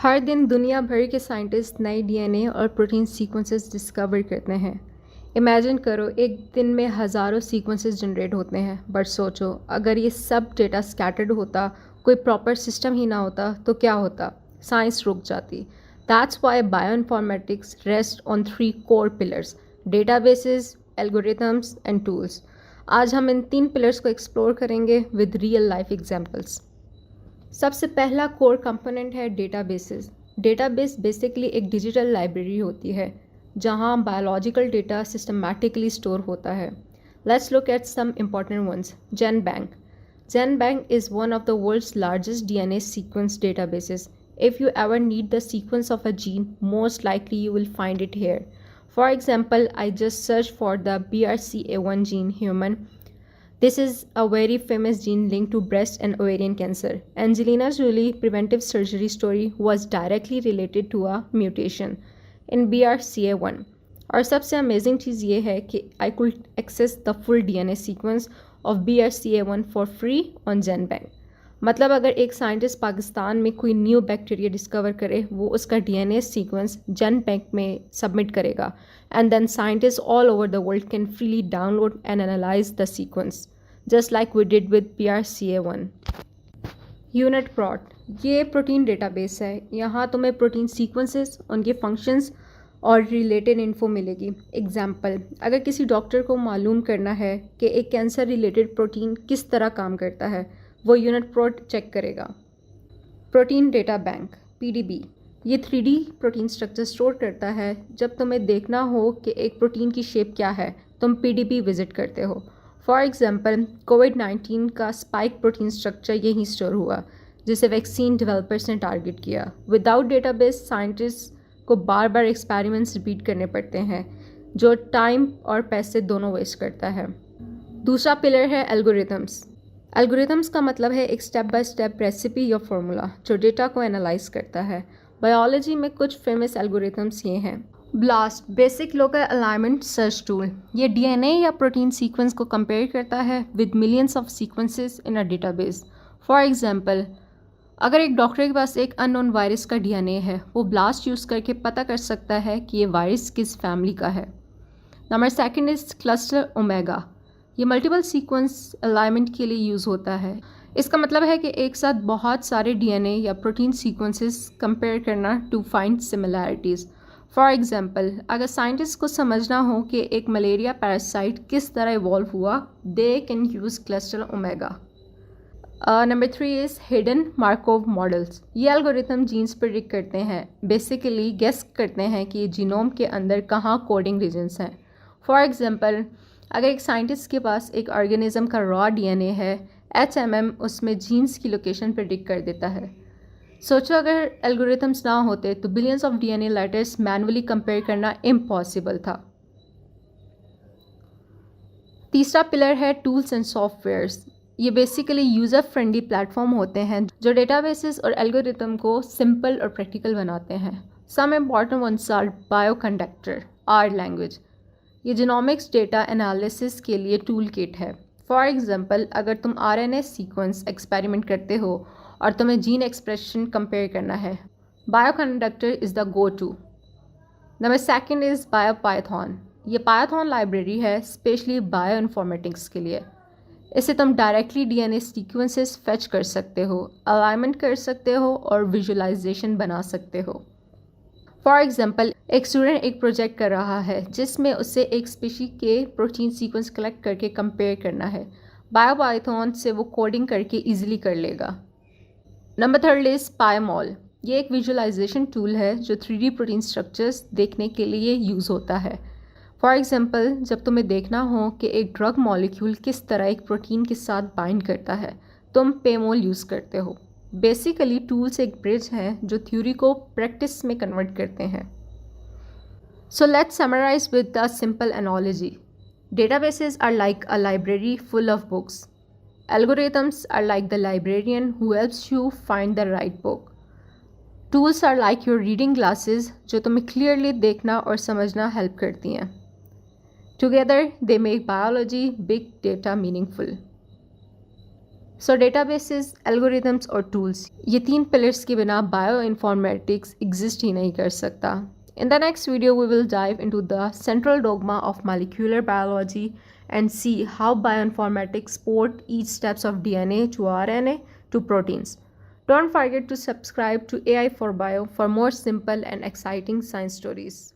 हर दिन दुनिया भर के साइंटिस्ट नए डीएनए और प्रोटीन सीक्वेंसेस डिस्कवर करते हैं। इमेजिन करो एक दिन में हज़ारों सीक्वेंसेस जनरेट होते हैं, बट सोचो अगर ये सब डेटा स्कैटर्ड होता, कोई प्रॉपर सिस्टम ही ना होता तो क्या होता? साइंस रुक जाती। That's why bioinformatics rest on three core pillars: databases, algorithms and tools. आज हम इन तीन पिलर्स को एक्सप्लोर करेंगे विद रियल लाइफ एग्जाम्पल्स। सबसे पहला कोर कंपोनेंट है डेटाबेसेस। डेटाबेस बेसिकली एक डिजिटल लाइब्रेरी होती है जहां बायोलॉजिकल डेटा सिस्टमैटिकली स्टोर होता है। Let's look at some important ones. GenBank. GenBank is one of the world's largest DNA sequence databases. If you ever need the sequence of a gene, most likely you will find it here. For example, I just searched for the BRCA1 gene human. This is a very famous gene linked to breast and ovarian cancer. Angelina Jolie's preventive surgery story was directly related to a mutation in BRCA1. और सबसे amazing चीज़ ये है कि I could access the full DNA sequence of BRCA1 for free on GenBank. मतलब अगर एक scientist Pakistan में कोई न्यू बैक्टीरिया डिस्कवर करे, वो उसका डीएनए सीक्वेंस जेनबैंक में सबमिट करेगा and then scientist all over the world can freely download and analyse the sequence just like we did with BRCA1. UniProt, ये प्रोटीन डेटाबेस है। यहाँ तुम्हें प्रोटीन सीक्वेंसेस, उनके फंक्शंस और रिलेटेड इन्फो मिलेगी। Example, अगर किसी डॉक्टर को मालूम करना है कि एक कैंसर रिलेटेड प्रोटीन किस तरह काम करता है, वो यूनिटप्रोट चेक करेगा। प्रोटीन डेटा बैंक PDB, ये 3D प्रोटीन स्ट्रक्चर स्टोर करता है। जब तुम्हें देखना हो कि एक प्रोटीन की शेप क्या है, तुम PDB विजिट करते हो। फॉर एग्जांपल, कोविड-19 का स्पाइक प्रोटीन स्ट्रक्चर यहीं स्टोर हुआ, जिसे वैक्सीन डेवलपर्स ने टारगेट किया। विदाउट डेटाबेस साइंटिस्ट को बार बार एक्सपेरिमेंट्स रिपीट करने पड़ते हैं, जो टाइम और पैसे दोनों वेस्ट करता है। दूसरा पिलर है एल्गोरिथम्स। एल्गोरिथम्स का मतलब है एक स्टेप बाय स्टेप रेसिपी या फॉर्मूला जो डेटा को एनालाइज करता है। बायोलॉजी में कुछ फेमस एल्गोरिथम्स ये हैं। Blast, basic local alignment search tool. ये डीएनए या प्रोटीन सीक्वेंस को कंपेयर करता है with millions of sequences in a database. For example, अगर एक डॉक्टर के पास एक अननोन वायरस का डीएनए है, वो ब्लास्ट यूज़ करके पता कर सकता है कि ये वायरस किस फैमिली का है। Number second is cluster omega. ये मल्टीपल सीक्वेंस अलाइनमेंट के लिए यूज़ होता है। इसका मतलब है कि एक साथ बहुत सारे डीएनए या प्रोटीन सीक्वेंसेस कंपेयर करना to find similarities. For example, अगर साइंटिस्ट को समझना हो कि एक मलेरिया पैरासाइट किस तरह इवॉल्व हुआ, they can use cluster omega. Number 3 is hidden Markov models. ये एल्गोरिथम जीन्स प्रेडिक्ट करते हैं, बेसिकली गेस करते हैं कि जीनोम के अंदर कहाँ कोडिंग रीजन्स हैं। फॉर एग्जांपल, अगर एक साइंटिस्ट के पास एक ऑर्गेनिज्म का रॉ डीएनए है, HMM उसमें जीन्स की लोकेशन प्रेडिक्ट कर देता है। सोचो अगर एल्गोरिथम्स ना होते तो billions of DNA letters manually compare करना इम्पॉसिबल था। तीसरा पिलर है टूल्स एंड सॉफ्टवेयर्स। ये बेसिकली यूज़र फ्रेंडली प्लेटफॉर्म होते हैं जो डेटाबेसेस और एल्गोरिथम को सिंपल और प्रैक्टिकल बनाते हैं। Some important ones are Bioconductor, R language. ये जीनोमिक्स डेटा एनालिसिस के लिए टूल किट है। फॉर एग्जांपल, अगर तुम RNA सीक्वेंस एक्सपेरिमेंट करते हो और तुम्हें जीन एक्सप्रेशन कंपेयर करना है, Bioconductor is the go to. Number second is Biopython. ये पाइथन लाइब्रेरी है स्पेशली बायो इन्फॉर्मेटिक्स के लिए। इससे तुम डायरेक्टली डीएनए सीक्वेंसेस फेच कर सकते हो, अलाइनमेंट कर सकते हो और विजुअलाइजेशन बना सकते हो। फॉर एग्जाम्पल, एक स्टूडेंट एक प्रोजेक्ट कर रहा है जिसमें उसे एक स्पीशी के प्रोटीन सीक्वेंस कलेक्ट करके कंपेयर करना है। बायोपाइथन से वो कोडिंग करके इजीली कर लेगा। Number third is PyMOL. ये एक विजुअलाइजेशन टूल है जो 3D प्रोटीन स्ट्रक्चर्स देखने के लिए यूज़ होता है। फॉर एग्जाम्पल, जब तुम्हें देखना हो कि एक ड्रग मॉलिक्यूल किस तरह एक प्रोटीन के साथ बाइंड करता है, तुम पेमोल यूज़ करते हो। बेसिकली टूल्स एक ब्रिज हैं जो थ्योरी को प्रैक्टिस में कन्वर्ट करते हैं। So let's summarise with a simple analogy. Databases are like a library full of books. Algorithms are like the librarian who helps you find the right book. Tools are like your reading glasses जो तुम्हें clearly देखना और समझना help करती हैं। Together, they make biology, big data meaningful. So databases, algorithms और tools, ये 3 pillars के बिना बायो इन्फॉर्मेटिक्स एग्जिस्ट ही नहीं कर सकता। In the next video, we will dive into the central dogma of molecular biology and see how bioinformatics support each steps of DNA to RNA to proteins. Don't forget to subscribe to AI for Bio for more simple and exciting science stories.